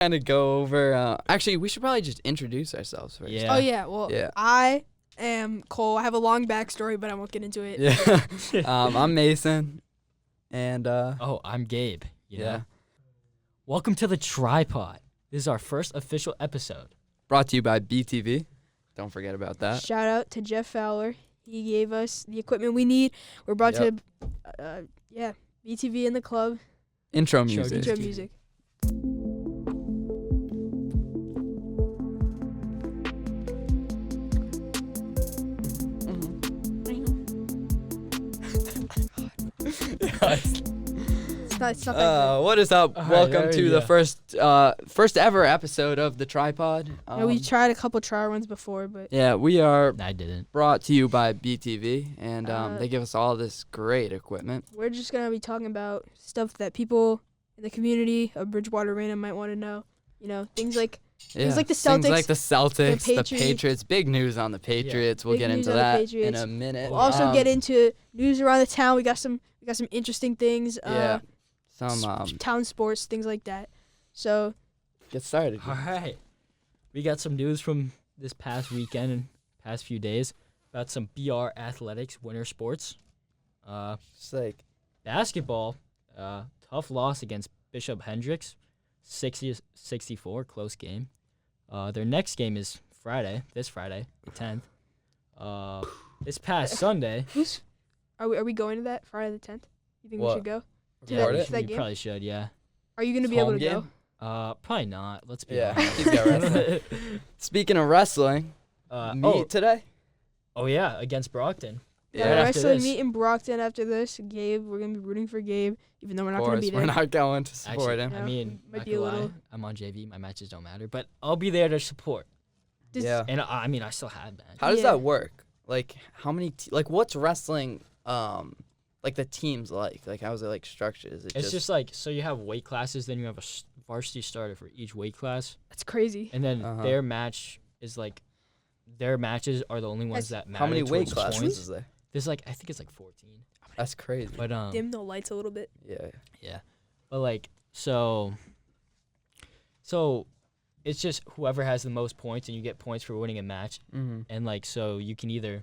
kind of go over. Actually, we should probably just introduce ourselves first. Yeah. Oh, yeah. Well, Yeah. I am Cole. I have a long backstory, but I won't get into it. Yeah. I'm Mason, and Oh, I'm Gabe. You yeah. know? Welcome to the Tripod. This is our first official episode. Brought to you by BTV. Don't forget about that. Shout out to Jeff Fowler. He gave us the equipment we need. We're brought Yep. to, BTV in the club. Intro Intro music. Intro Music. music. It's not that good. What is up? All right, Welcome there to you the go. first ever episode of the Tripod. We tried a couple trial runs before, but Yeah, we are I didn't. brought to you by BTV, and Uh, they give us all this great equipment. we're just going to be talking about stuff that people in the community of Bridgewater Arena might want to know. You know, things like Yeah, like the things like Celtics, the Celtics, the Patriots. Patriots. Big news on the Patriots. We'll Big get news into on the that in Patriots. a minute. we'll also get into news around the town. We got some interesting things. Yeah. Some Town sports, things like that. So get started. All right. We got some news from this past weekend and past few days about some BR Athletics winter sports. Just like Basketball, tough loss against Bishop Hendricks, 60-64, close game. Their next game is this Friday, the 10th. This past Sunday. are we going to that Friday the 10th? You think we What? should go? Yeah, Record we, it? should, That we game? probably should, yeah. Are you going to It's be able home to game? go? Probably not. Let's be Yeah, honest. he's got wrestling. Speaking of wrestling, meet today. Oh, yeah, against Brockton. Yeah, Right after wrestling this. meet in Brockton after this. Gabe, we're going to be rooting for Gabe, even though we're not Of going to course, be we're there. not going to support Actually, him. Yeah, I mean, might not be a gonna lie, little- I'm on JV. My matches don't matter, but I'll be there to support. Does- Yeah. And I mean, I still have that. How does Yeah. that work? Like, how many? What's wrestling? Like the teams like? Like, how is it like structured? Is it It's just like, so you have weight classes, then you have a varsity starter for each weight class, That's crazy. and then Uh-huh. their match is like, their matches are the only ones that matter. how many weight towards classes points. is there? There's like, I think it's like 14. That's crazy. But Dim the lights a little bit. Yeah. But like, so it's just whoever has the most points, and you get points for winning a match. Mm-hmm. And like, so you can either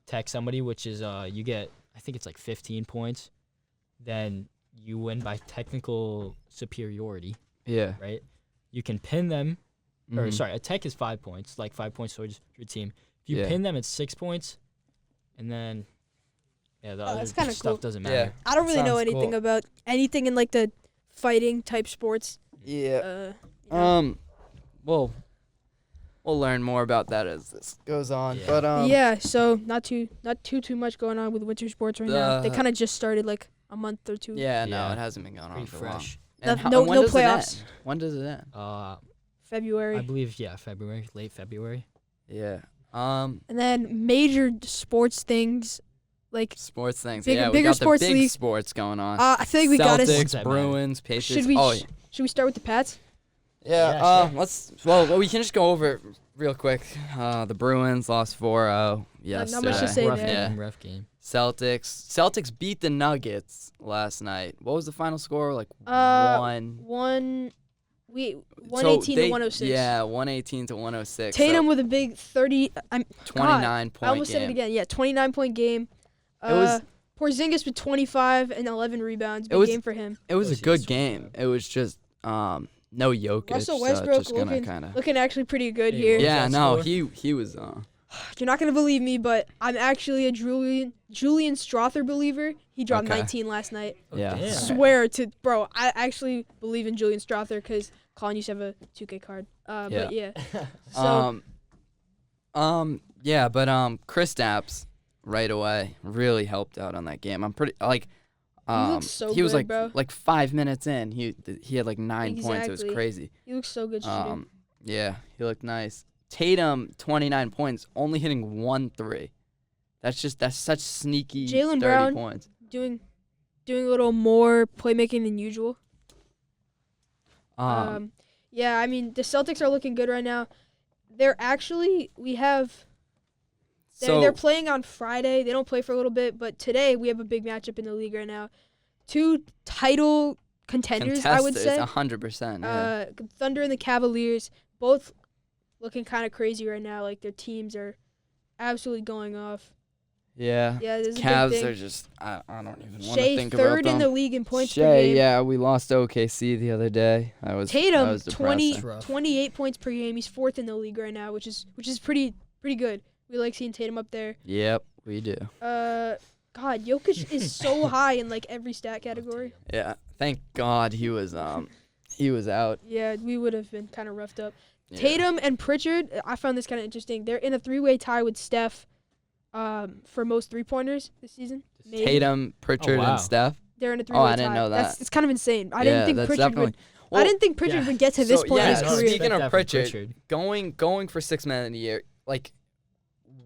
tech somebody, which is you get, I think it's like 15 points, then you win by technical superiority, Yeah. right? You can pin them, or Mhm. sorry, a tech is 5 points, like 5 points towards your team. If you Yeah. pin them, it's 6 points, and then the Oh, other that's kinda stuff cool. doesn't Yeah. matter. I don't really know Sounds anything cool. about anything in like the fighting type sports. Yeah. You know. Well, we'll learn more about that as this goes on. Yeah. But Yeah, so not too much going on with winter sports right now. They The- kind of just started like a month or two. Yeah, no, Yeah. it hasn't been going on Pretty for long. fresh. And No- when no does it end? playoffs. When does it end? February. I believe, yeah, February, late February. Yeah. And then major sports things like Sports things. Bigger- Yeah, we bigger got sports the big league. sports going on. I feel like we got Celtics, Ones that matter. Bruins, Patriots. Should we Oh, should we start with the Pats? yeah. Yeah, sure. Let's. Well, we can just go over it real quick. The Bruins lost 4-0 yesterday. much to say rough there. game, Yeah. rough game. Celtics beat the Nuggets last night. What was the final score? Like Uh, one. 118 to 106. Yeah, 118 to 106. Tatum so with a big 29 point I almost game. said it again. Yeah, 29-point game. It was- Porzingis with 25 and 11 rebounds. Big was- game for him. It was a Plus, he good was game. sweet. It was just no Jokic. Russell so Westbrook just gonna looking kind of. looking actually pretty good Hey, here. what was Yeah, that no, score? he was. You're not gonna believe me, but I'm actually a Julian Strother believer. He dropped Okay. 19 last night. Yeah. Damn. Swear to bro, I actually believe in Julian Strother because Colin used to have a 2K card. But yeah. So Yeah, but Kristaps right away really helped out on that game. I'm pretty like. looks so he was good, like bro. like 5 minutes in. He had like 9 points. It was Exactly. crazy. he looks so good shooting. Yeah, he looked nice. Tatum 29 points, only hitting 1 3. That's such sneaky Jaylen 30 Brown. points. Doing a little more playmaking than usual. Um, Yeah, I mean the Celtics are looking good right now. They're playing on Friday. They don't play for a little bit, but today we have a big matchup in the league right now. Two title contenders, I would say. 100%. Yeah. Thunder and the Cavaliers, both looking kind of crazy right now. Like, their teams are absolutely going off. Yeah. Yeah, there's a Cavs big thing. are just, I don't even want to Shea think about third them. in the league in points per Shea, game. yeah, we lost to OKC the other day. That was Tatum, depressing. 28 points per game. He's fourth in the league right now, which is pretty good. We like seeing Tatum up there. Yep, we do. God, Jokic is so high in like every stat category. Yeah, thank God he was out. Yeah, we would have been kind of roughed up. Yeah. Tatum and Pritchard, I found this kind of interesting. They're in a 3-way tie with Steph for most 3-pointers this season. Maybe. Tatum, Pritchard, wow. and Steph. They're in a 3-way tie. I didn't know that. It's kind of insane. I Yeah, didn't think that's Pritchard definitely- would. I didn't think Pritchard would get to this point in his yeah, career. speaking of Expect that from Pritchard, going for 6 man of the year, like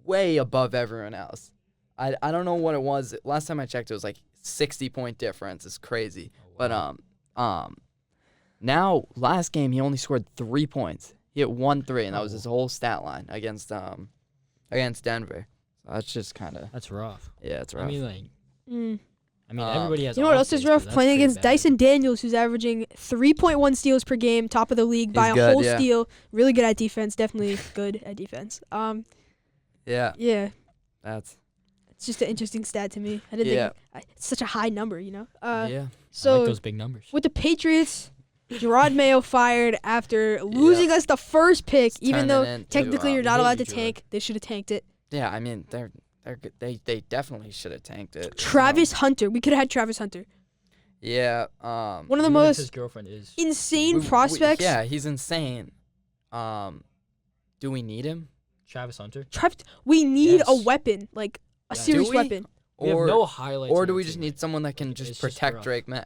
way above everyone else. I don't know what it was. Last time I checked, it was like 60-point difference. It's crazy. Oh, wow. But now last game he only scored 3 points. He hit 1-3, and that was his whole stat line against Denver. So that's just kind of That's rough. yeah, it's rough. I mean, like, Mm. everybody has. You know what off else is days, but rough? that's Playing pretty against bad. Dyson Daniels, who's averaging 3.1 steals per game, top of the league by He's a good, whole yeah. steal. Really good at defense. Definitely good at defense. yeah, Yeah, that's it's just an interesting stat to me. I didn't think it's such a high number, you know. yeah. So I like those big numbers. with the Patriots, Gerard Mayo fired after losing us the first pick, It's even turning though into, technically you're we not hate allowed you, to Gerard. tank. They should have tanked it. Yeah, I mean they're good. They definitely should have tanked it. Travis Hunter. We could have had Travis Hunter. Yeah. One of the Even if most his girlfriend is. insane we- prospects. yeah, he's insane. Do we need him? Travis Hunter. We need a Yes. weapon, like a Yeah. serious Do we? weapon. We have no highlights. Or on do our we just team. need someone that can It's just just protect rough. Drake May?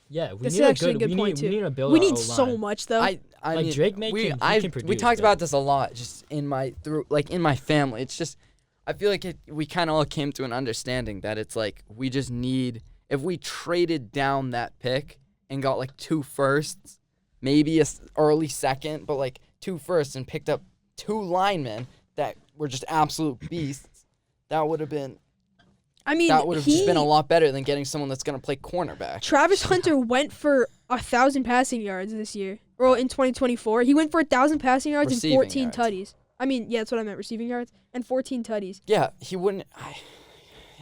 Yeah, we That's need actually a a good good. point, too. We need to build. We our need so O-line. much though. I Like, mean, Drake May we can- he I can we produce, talked but- about this a lot just in my family. It's just I feel like we kind of all came to an understanding that it's like we just need if we traded down that pick and got like 2 firsts, maybe a early second, but like 2 firsts and picked up 2 linemen that were just absolute beasts, that would have been I mean, just been a lot better than getting someone that's gonna play cornerback. Travis Hunter went for 1,000 passing yards this year. Or in 2024, he went for 1,000 passing yards Receiving and 14 yards. tutties. I mean, yeah, that's what I meant, receiving yards and 14 tutties. Yeah, he wouldn't.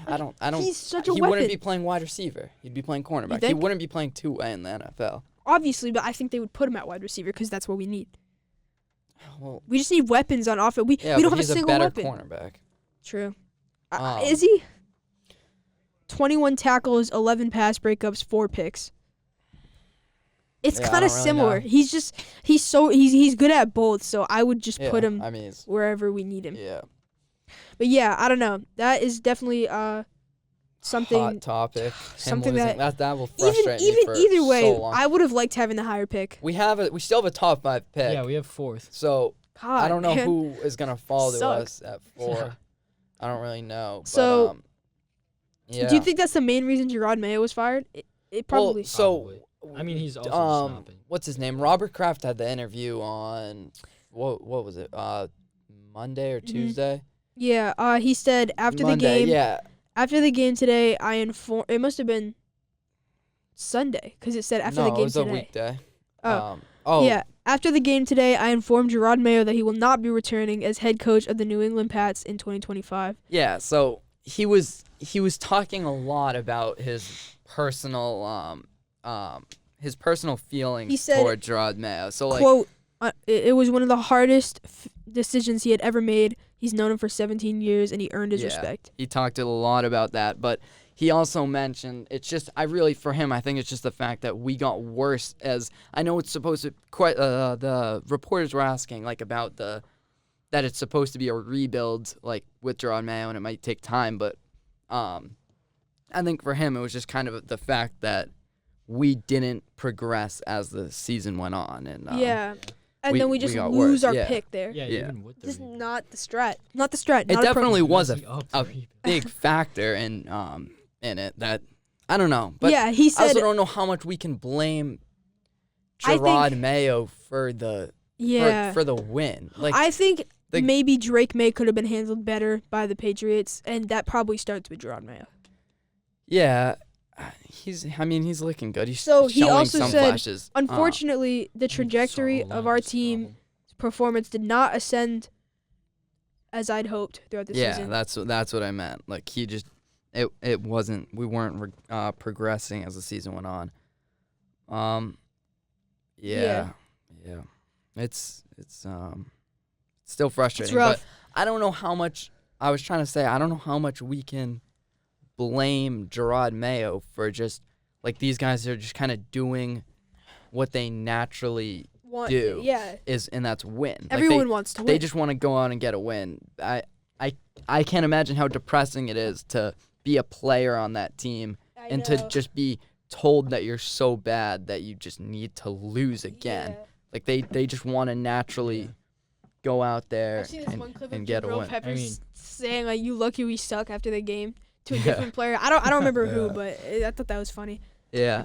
I don't. He's such a He weapon. wouldn't be playing wide receiver. He'd be playing cornerback. He think? wouldn't be playing 2-way in the NFL. Obviously, but I think they would put him at wide receiver because that's what we need. Well, We just need weapons on offense. We yeah, don't but have a he's single better weapon. cornerback. True. Um, Is he? 21 tackles, 11 pass breakups, 4 picks. It's Yeah, I kind of don't really similar. know. He's good at both, so I would just put him I mean, it's, wherever we need him. yeah. But yeah, I don't know. That is definitely something. Hot topic. something Him losing, that- that will frustrate me Even for either way, so long. I would have liked having the higher pick. We still have a top 5 pick. Yeah, we have 4th. So God, I don't know man. who is gonna fall to Sucks. us at 4. I don't really know. So, but, yeah. Do you think that's the main reason Gerard Mayo was fired? It probably. Well, so Probably. I mean, he's also stopping. what's his name? Robert Kraft had the interview on what was it? Monday or Mhm. Tuesday? Yeah. He said after Monday, the game. yeah. After the game today, it must have been Sunday because it said after no, the game it was today. a weekday. Oh. Yeah. After the game today, I informed Gerard Mayo that he will not be returning as head coach of the New England Pats in 2025. Yeah, so he was talking a lot about his personal feelings He said, toward Gerard Mayo. So like Quote, it was one of the hardest decisions he had ever made. He's known him for 17 years, and he earned his Yeah. respect. he talked a lot about that, but he also mentioned for him I think it's just the fact that we got worse as I know it's supposed to the reporters were asking like about that it's supposed to be a rebuild like with Gerard Mayo and it might take time, but I think for him it was just kind of the fact that we didn't progress as the season went on and Yeah. And then we just got lose worse, our yeah. pick there. Yeah, Yeah. even with the Just rebuild. not the strat. Not the strat. it not a pro- definitely was Messing up a the rebuild. big factor in it that I don't know, but yeah, he I said. also don't know how much we can blame I Gerard think- Mayo for the yeah. for the win. Like I think the- maybe Drake May could have been handled better by the Patriots, and that probably starts with Gerard Mayo. yeah, He's looking good. He's So he showing also some said, flashes. unfortunately, the trajectory of our team performance did not ascend as I'd hoped throughout the Yeah, season. that's what I meant. Like he just it wasn't. We weren't progressing as the season went on. Yeah. It's still frustrating. It's rough. But I don't know how much. I was trying to say I don't know how much we can blame Gerard Mayo for just like these guys are just kind of doing what they naturally do. Yeah. And that's win. Everyone wants to win. They just want to go out and get a win. I can't imagine how depressing it is to be a player on that team and to just be told that you're so bad that you just need to lose again. Yeah. Like they just want to naturally go out there I've seen this one clip and of get a Jabril win. Peppers saying like, "You lucky we suck" after the game to a different player. I don't remember who, but I thought that was funny. Yeah.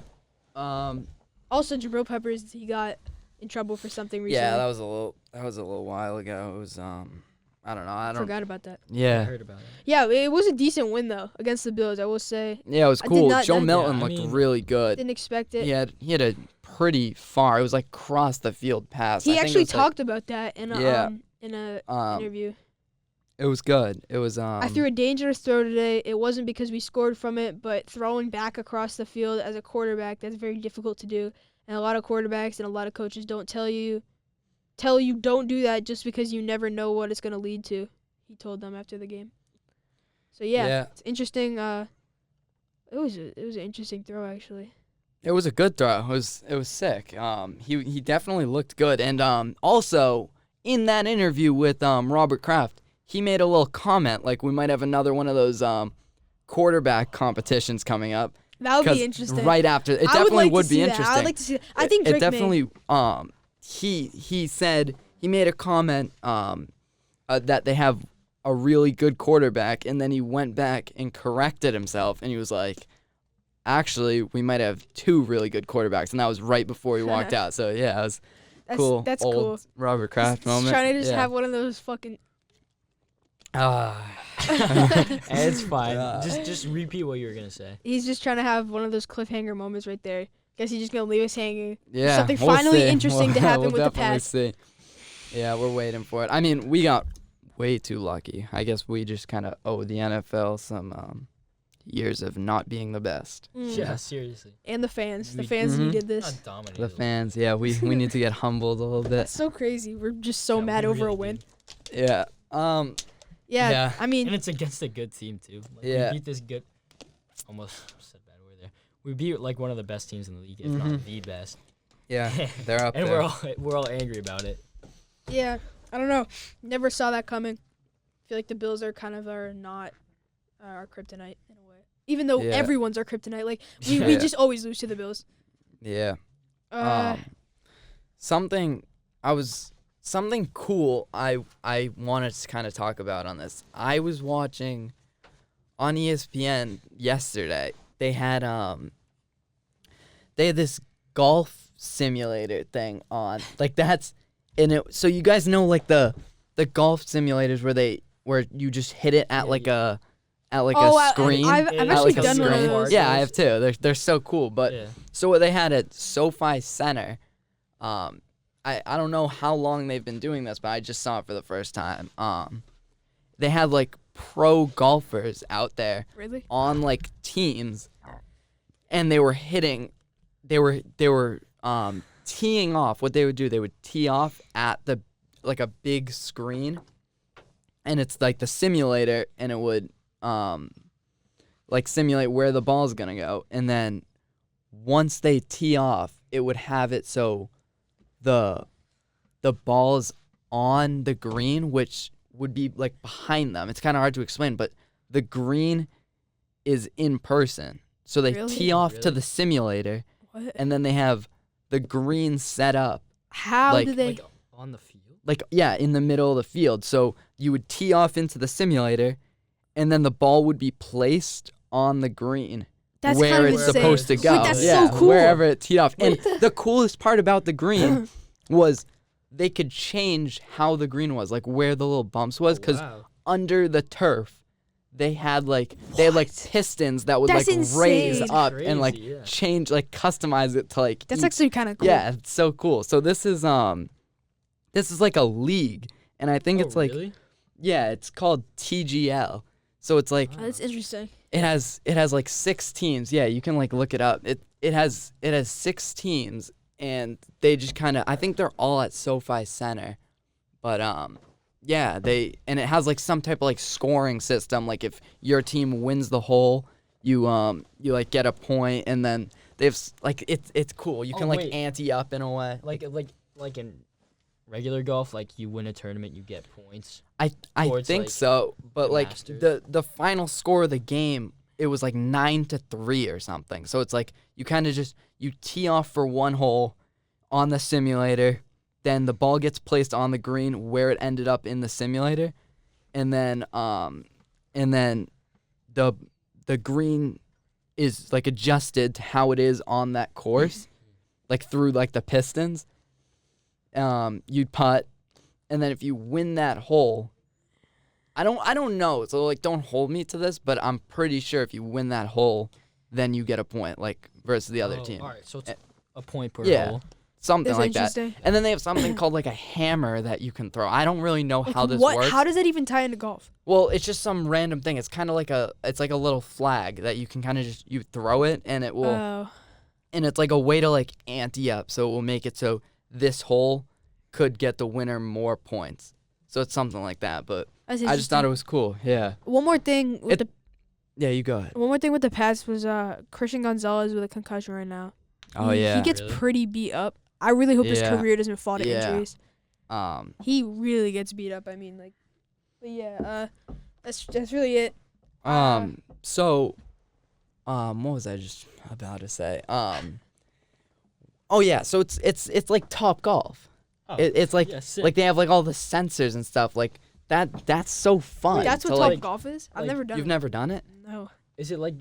Also, Jabril Peppers, he got in trouble for something recently. Yeah, that was a little while ago. It was I don't know. I forgot about that. I Yeah. heard about it. Yeah, it was a decent win though against the Bills. I will say. Yeah, it was I did cool. not- Joe I- Milton Yeah, I looked mean- really good. Didn't expect it. He had a pretty far. It was like cross the field pass. He I think actually it was, like, talked about that in a interview. It was good. It was I threw a dangerous throw today. It wasn't because we scored from it, but throwing back across the field as a quarterback, that's very difficult to do. And a lot of quarterbacks and a lot of coaches don't tell you don't do that just because you never know what it's going to lead to. He told them after the game. So yeah. It's interesting. It was an interesting throw actually. It was a good throw. It was sick. He definitely looked good. And also in that interview with Robert Kraft, he made a little comment like we might have another one of those quarterback competitions coming up. That would 'Cause be interesting. Right after it I definitely would like to be see that. interesting. I would like to see that. I think Drake it definitely he said he made a comment that they have a really good quarterback, and then he went back and corrected himself, and he was like, actually, we might have two really good quarterbacks, and that was right before he walked out. So yeah, it was cool. That's old cool. Robert Kraft He's moment. trying to just Yeah. have one of those fucking. It's fine. Yeah. Just repeat what you were gonna say. He's just trying to have one of those cliffhanger moments right there. Guess he's just gonna leave us hanging. Yeah, Something we'll finally see. interesting to happen we'll with the definitely Pats. see. Yeah, we're waiting for it. I mean, we got way too lucky. I guess we just kind of owe the NFL some years of not being the best. Yeah, seriously. And the fans. The We- fans Mhm. needed this. Not dominated. The fans, yeah, we need to get humbled a little bit. That's so crazy. We're just so mad we over a really win. do. Yeah. Yeah, Yeah. I mean, And it's against a good team too. Like, Yeah. We beat this good. Almost said a bad word there. We beat like one of the best teams in the league, if Mhm. not the best. Yeah, they're up And there. we're all angry about it. yeah, I don't know. Never saw that coming. I feel like the Bills are kind of not our kryptonite in a way. Even though Yeah. everyone's our kryptonite. Like, we Yeah. just always lose to the Bills. Yeah. Uh, Something cool I wanted to kind of talk about on this. I was watching on ESPN yesterday. They had this golf simulator thing on. Like so you guys know like the golf simulators where you just hit it at Yeah, like yeah. a screen. I've Yeah, actually like a done one of screen. those. Yeah, I have too. They're so cool. But Yeah. so what they had at SoFi Center, I don't know how long they've been doing this, but I just saw it for the first time. They had like pro golfers out there Really? on like teams, and they were hitting. They were teeing off. What they would do, they would tee off at like a big screen, and it's like the simulator, and it would like simulate where the ball's gonna go, and then once they tee off, it would have it so the ball's on the green, which would be like behind them. It's kind of hard to explain, but the green is in person. So they Really? tee off to Really? the simulator, What? and then they have the green set up, How like- do they? Like on the field. like, yeah, in the middle of the field. So you would tee off into the simulator, and then the ball would be placed on the green. That's where kind of it's insane. supposed to Wait, go. that's so yeah, cool. wherever it teed off. And What the coolest part about the green was they could change how the green was, like where the little bumps was, because Wow. under the turf, they had like pistons that would That's like raise insane. up and like Crazy, yeah. change, like customize it to like That's each- actually kind of cool. yeah, it's so cool. So this is like a league, and I think Oh, it's like really? yeah, it's called TGL. So it's like Oh, that's interesting. it has like 6 teams. Yeah, you can like look it up. It has 6 teams, and they just kind of, I think they're all at SoFi Center, but yeah, and it has like some type of like scoring system. Like if your team wins the hole, you like get a point, and then they've like it's cool. You Oh, can like wait. ante up in a way. Like in regular golf, like you win a tournament, you get points. I towards, think like, so, but the like Masters. the final score of the game, it was like 9-3 or something. So it's like you kind of just you tee off for one hole on the simulator, then the ball gets placed on the green where it ended up in the simulator, and then the green is like adjusted to how it is on that course, like through like the pistons. You'd putt, and then if you win that hole, I don't know, so like don't hold me to this, but I'm pretty sure if you win that hole, then you get a point, like versus the other team. All right, so it's a point per yeah. hole. Something That's like that. interesting. And then they have something called like a hammer that you can throw. I don't really know Like, how this what? works. How does that even tie into golf? Well, it's just some random thing. It's kind of like it's like a little flag that you can kind of just you throw it, and it will Oh. and it's like a way to like ante up, so it will make it so this hole could get the winner more points. So it's something like that, but That's I just thought it interesting. was cool. Yeah. One more thing with Yeah, you go ahead. one more thing with the Pats was Christian Gonzalez with a concussion right now. Oh He yeah. gets Really? pretty beat up. I really hope his Yeah. career doesn't fall to Yeah. injuries. Um He really gets beat up. I mean, like, but yeah, that's really it. so what was I just about to say? Oh yeah, so it's like Top Golf. Oh, It's like yeah, sick. like they have like all the sensors and stuff. Like that's so fun. That's to, what like, Top Golf is. I've like, never done You've it. never done it? No. Is it like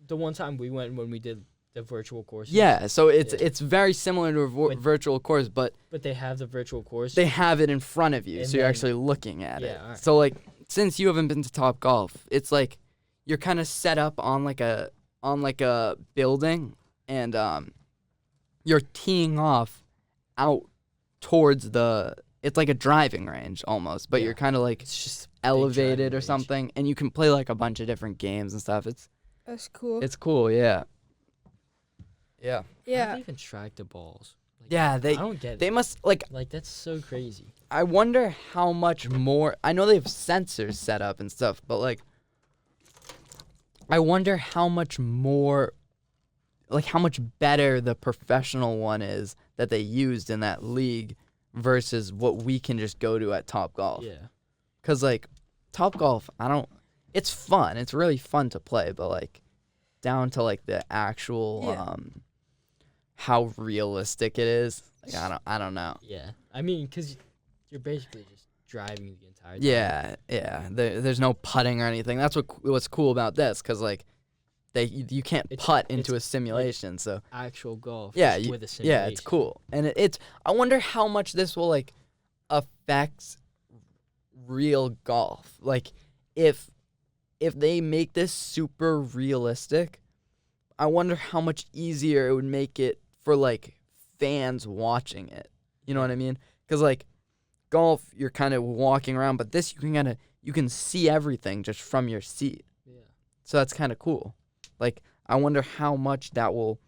the one time we went when we did the virtual courses? Yeah, so it's Yeah. it's very similar to a But- virtual course, but But they have the virtual course. they have it in front of you, And so you're then- actually looking at it. Yeah, alright. So like since you haven't been to Top Golf, it's like you're kind of set up on like a building, and you're teeing off out towards it's like a driving range almost, but Yeah. you're kind of like It's just a big elevated driving or range. something, and you can play like a bunch of different games and stuff. That's cool. It's cool, yeah. Yeah. How do Yeah. they even track the balls? Like, Yeah, I they don't get they it. must like Like that's so crazy. I wonder how much more. I know they have sensors set up and stuff, but like, I wonder how much more, like how much better the professional one is that they used in that league versus what we can just go to at Top Golf. Yeah. Cause like, Top Golf, it's fun. It's really fun to play, but like, down to like the actual Yeah. how realistic it is. Like I don't know. Yeah. I mean, because you're basically just driving the entire time. Yeah. There's no putting or anything. That's what's cool about this, because like you can't It's- putt into it's a simulation. So Actual golf. yeah, just with a simulation. yeah, it's cool, and it's. I wonder how much this will like affect real golf. Like if they make this super realistic, I wonder how much easier it would make it for like fans watching it. You know what I mean? Because like golf, you're kind of walking around, but this you can see everything just from your seat. Yeah. So that's kind of cool. Like I wonder how much that will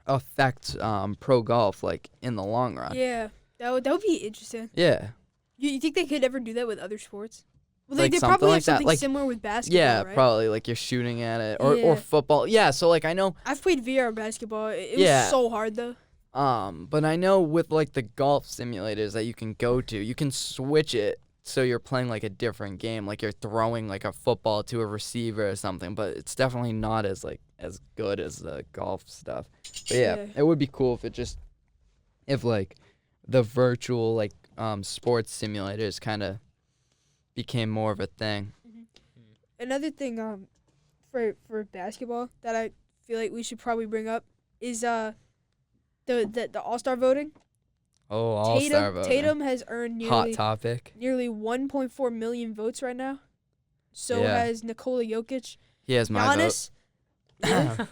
affect pro golf like in the long run. Yeah. That would be interesting. Yeah. You think they could ever do that with other sports? Well, Like they something probably like have that, something like- similar with basketball, Yeah, right? probably like you're shooting at it or Yeah. football. Yeah, so like I know I've played VR basketball. It Yeah. was so hard though. but I know with like the golf simulators that you can go to, you can switch it so you're playing like a different game, like you're throwing like a football to a receiver or something, but it's definitely not as good as the golf stuff. But yeah, Yeah. it would be cool if like the virtual like sports simulators kind of became more of a thing. Another thing for basketball that I feel like we should probably bring up is the All-Star voting. Oh, all-star voting. Tatum has earned Hot nearly topic. 1.4 million votes right now. So Yeah. has Nikola Jokic. He has my Giannis. vote.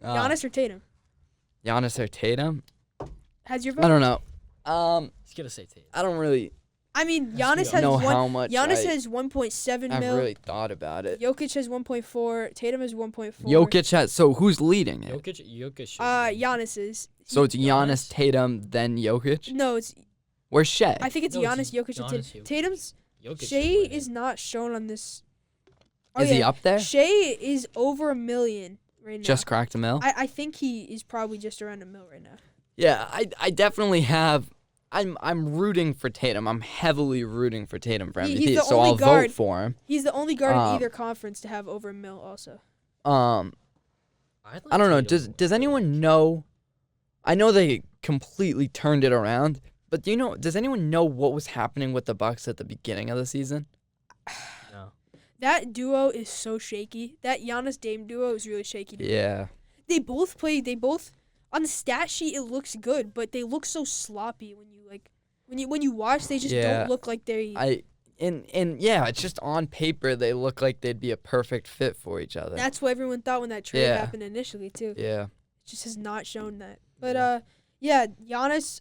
Giannis or Tatum? Giannis or Tatum? Has your vote? I don't know. He's gonna say Tatum. I don't really I mean, Has to Giannis be has know one. how much Giannis I, has 1.7 I've mil. really thought about it. Jokic has 1.4. Tatum has 1.4. Jokic has. So who's leading it? Jokic. should win. Giannis is. So it's Giannis, Giannis? Tatum, then Jokic. No, it's. Where's Shea? I think it's No, Giannis, it's Jokic, and Giannis, Tatum. Jokic. Tatum's. Jokic should Shea win is it. not shown on this. Oh, Is he yeah. up there? Shea is over $1 million right now. Just cracked a mil. I think he is probably just around $1 million right now. Yeah, I definitely have. I'm rooting for Tatum. I'm heavily rooting for Tatum for He's MVP. the So only I'll guard. vote for him. He's the only guard in Um, either conference to have over $1 million also. Um, I'd like I don't know. Tatum Does anyone know? I know they completely turned it around, but does anyone know what was happening with the Bucks at the beginning of the season? No. That duo is so shaky. That Giannis Dame duo is really shaky. Yeah. They both on the stat sheet it looks good, but they look so sloppy when you watch, they just Yeah. don't look like they Yeah, it's just on paper they look like they'd be a perfect fit for each other. That's what everyone thought when that trade Yeah. happened initially too. Yeah. It just has not shown that. But yeah, Giannis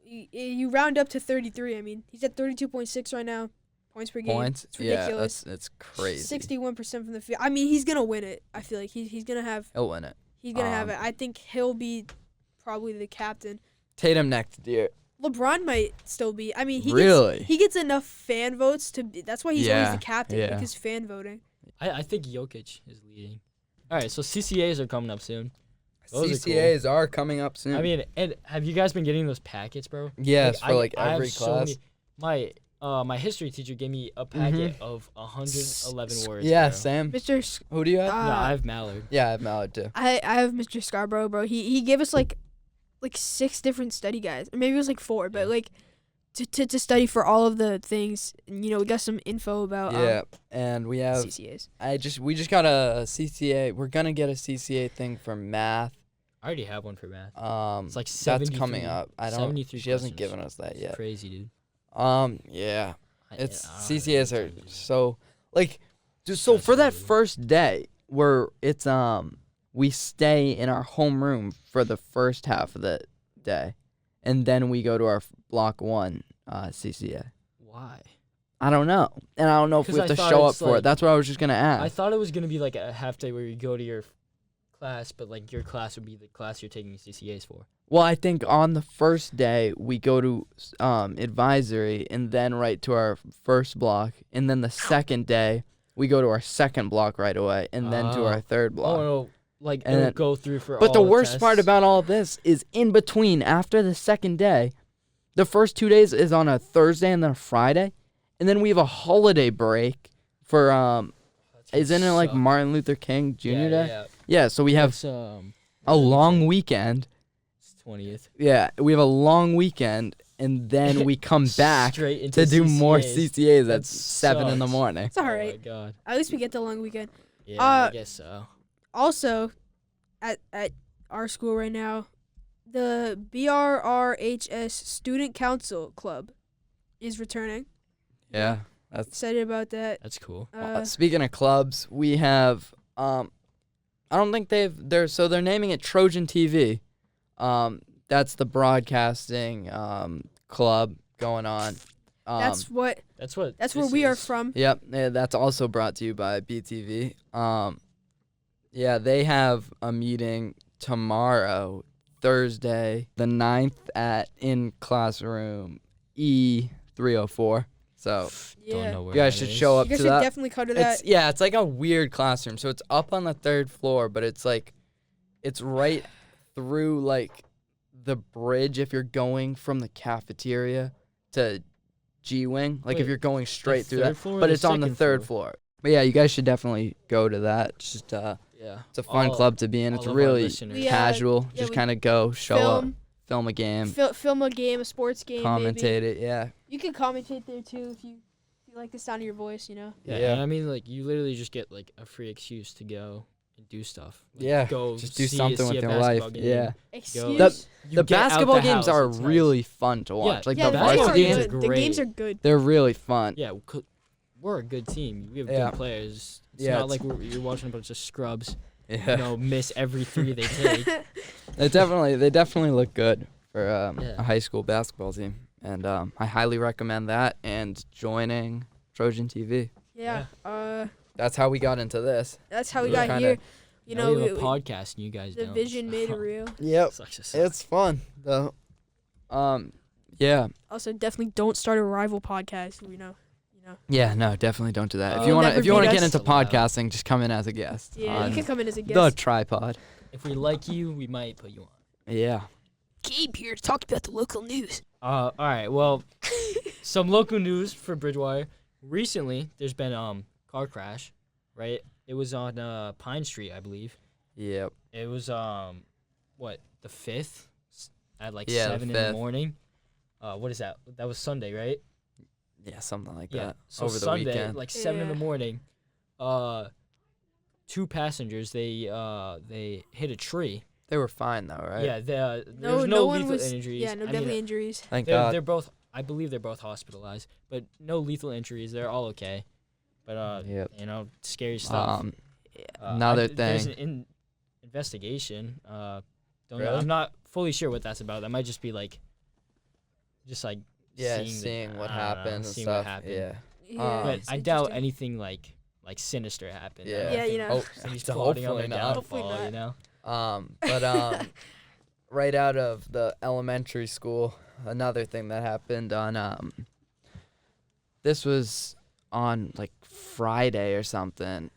you round up to 33. I mean, he's at 32.6 right now. Points per game. Points. It's ridiculous. Yeah, that's crazy. 61% from the field. I mean, he's going to win it. I feel like he's going to have He'll win it. He's gonna have it. I think he'll be probably the captain. Tatum next year. LeBron might still be. I mean, he gets enough fan votes to be. That's why he's always the captain because fan voting. I think Jokic is leading. All right, so CCAs are coming up soon. Those are cool. CCAs are coming up soon. I mean, and have you guys been getting those packets, bro? Yes, I for have every so class. many- my history teacher gave me a packet of 111 words. Yeah, bro. Sam. Mr. Who do you have? No, I have Mallard. Yeah, I have Mallard too. I have Mr. Scarborough, bro. He gave us like 6 different study guides, or maybe it was like 4, but like to study for all of the things. And, we got some info about and we have CCAs. we just got a CCA. We're gonna get a CCA thing for math. I already have one for math. It's like that's coming 73 up. I don't. 73 She hasn't questions. given us that It's yet. crazy, dude. Yeah. It's I don't CCAs know. are so so for that Frustrating. first day where it's we stay in our homeroom for the first half of the day, and then we go to our block 1 CCA. Why? I don't know, and I don't know if we 'Cause have I to thought show up it's for it. like- That's what I was just gonna ask. I thought it was gonna be like a half day where you go to your class, but like your class would be the class you're taking CCAs for. Well, I think on the first day we go to advisory and then right to our first block, and then the second day we go to our second block right away, and then to our third block. Oh no, like And it'll then- go through for. But all the worst part tests. about all this is in between, after the second day, the first 2 days is on a Thursday and then a Friday, and then we have a holiday break for That's gonna isn't it like suck. Martin Luther King Jr. Yeah, Day? yeah. Yeah, so we have It's, a long weekend. It's 20th. Yeah, we have a long weekend, and then we come back Straight into to do more CCAs. CCAs That at 7 in the sucks. morning. It's all Oh right. my god. At least we get the long weekend. Yeah, Uh, I guess so. Also, at our school right now, the BRRHS Student Council Club is returning. Yeah, that's. Excited about that. That's cool. Speaking of clubs, we have I don't think they're naming it Trojan TV. That's the broadcasting club going on. That's where That's what. where this we are is. from. Yep, that's also brought to you by BTV. Yeah, they have a meeting tomorrow, Thursday, the 9th in classroom E304. So Yeah. Don't know where you guys that should is. show up You guys to should that. definitely come to that. It's like a weird classroom. So it's up on the 3rd floor, but it's right through like the bridge if you're going from the cafeteria to G Wing. Like if Wait, you're going straight through that. third floor or But the it's on the second 3rd floor. But yeah, you guys should definitely go to that. It's just Yeah. it's a fun All- club to be in. all It's of our really listeners. We, casual. yeah, Just we kind of go, show up, film a game, film a game, a sports game. commentate Maybe. it. Yeah. You can commentate there too if you like the sound of your voice. Yeah, Yeah. and I mean, like, you literally just get like a free excuse to go and do stuff. Like, Yeah. go Just do see- something see with a your life. basketball game. Yeah. Excuse. You The get out basketball the games house, are it's nice. really fun to watch. Like yeah, the the games basketball are varsity games games, good. are The games great. are good. they're really fun. Yeah, we're a good team. We have Yeah. good players. It's Yeah, not like you're watching a bunch of scrubs. Yeah. Miss every 3 they take. They definitely look good for Yeah. a high school basketball team, and I highly recommend that and joining Trojan TV. Yeah. That's how we got into this. That's how we Yeah. got Kinda- here. You Now know, we have a podcast and you guys the don't. vision made it real. Yep, Sucks to suck. it's fun though. Yeah, Also, definitely don't start a rival podcast. yeah, no, definitely don't do that. If You'll you want never to beat get us. into podcasting, just come in as a guest. Yeah, on you can come in as a the guest. tripod. If we like you, we might put you on. Yeah. Gabe here to talk about the local news. All right. Well, some local news for Bridgewater. Recently, there's been car crash, right? It was on Pine Street, I believe. Yep. It was the 5th at like Yeah, the 7 in the 5th. morning. What is that? That was Sunday, right? Yeah, something like Yeah. that. So over the Sunday, weekend. like 7 in the Yeah. morning, 2 passengers they hit a tree. They were fine though, right? Yeah, there No, was no no one lethal was. injuries. Yeah, no I mean, deadly injuries. Thank they're God. both. I believe they're both hospitalized, but no lethal injuries. They're all okay. But Yep. scary stuff. Another There's thing. an investigation. Don't know. Really? I'm not fully sure what that's about. That might just be just like Yeah, seeing, seeing what I don't know, happened and seeing stuff. what happened. Yeah. Yeah, But it's I doubt interesting. anything like sinister happened. I Yeah. don't Yeah, think you know. Oh, somebody's so plotting on hopefully their not. Hopefully downfall. not. You know. But right out of the elementary school, another thing that happened on this was on like Friday or something.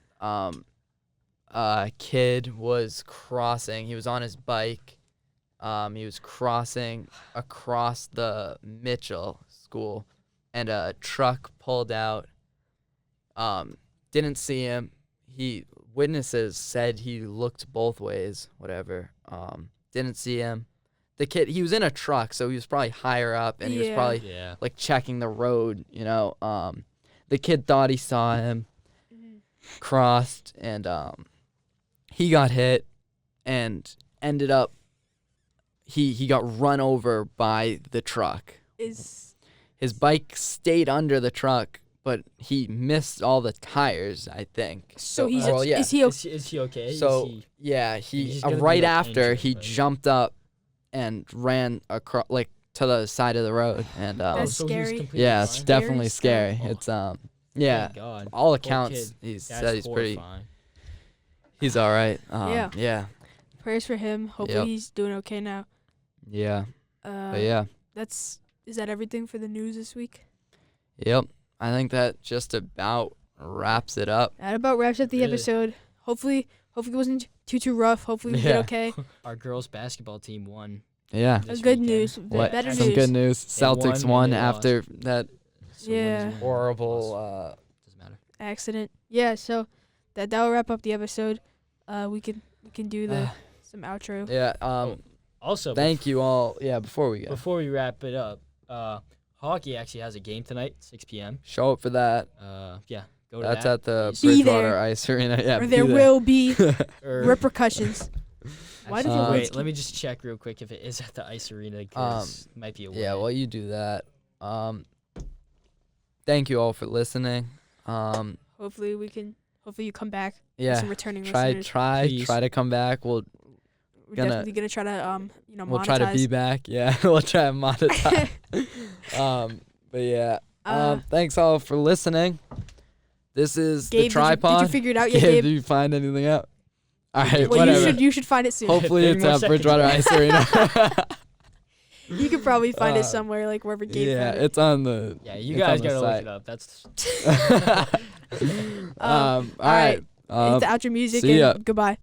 A kid was crossing. He was on his bike. He was crossing across the Mitchell school, and a truck pulled out. Didn't see him. Witnesses said he looked both ways, whatever. Didn't see him. The kid, he was in a truck, so he was probably higher up, and he was Yeah. probably Yeah. like checking the road, The kid thought he saw him, crossed, and he got hit and ended up, he got run over by the truck. His bike stayed under the truck, but he missed all the tires, I think. So he's well, yeah. is he Is he okay? So Is he, yeah, He's he gonna be, right like, after injured, he but- jumped up and ran across to the side of the road, and That's so he was scary. completely yeah, it's fine? definitely Scary scary. stuff. It's yeah, Thank God. all Poor accounts kid. he That's said he's pretty. horrifying. He's all right. Yeah. Yeah. prayers for him. Hopefully Yep. he's doing okay now. Yeah. Uh, But yeah. is that everything for the news this week? Yep. I think that just about wraps it up. That about wraps up the Really? episode. Hopefully it wasn't too rough. Hopefully we Yeah. did okay. Our girls basketball team won. Yeah. This Good weekend. news. What? Better Some news. good news. They won Celtics and won they after that So Yeah. win is win. horrible. Loss. Doesn't matter. Accident. Yeah. So that will wrap up the episode. We can do some outro. Yeah. Also, Thank you all. Yeah. Before we go, before we wrap it up, hockey actually has a game tonight, 6 p.m. show up for that. Yeah, go to That's that. at the Be Bridgewater there. Ice Arena. Yeah. Or be there will be Or- repercussions. Why Actually, did the wait? Lids Let me just check real quick if it is at the ice arena because it might be a Yeah, win. well, you do that. Thank you all for listening. Hopefully you come back. Yeah, Some returning try listeners. Please. to come back. We're gonna- definitely gonna try to We'll monetize. try to be back. Yeah, we'll try to monetize. But yeah, thanks all for listening. This is Gabe, the tripod. Did you figure it out yet, Gabe, Gabe? did you find anything out? All right, Well, whatever. you should find it soon. Hopefully 30 it's more at seconds. Bridgewater Ice Arena. You could probably find Uh, it somewhere, like wherever Gabe Yeah, found it. it's on the. Yeah, you it's guys on the gotta look site. it up. That's All right. It's the outro music see ya. and goodbye.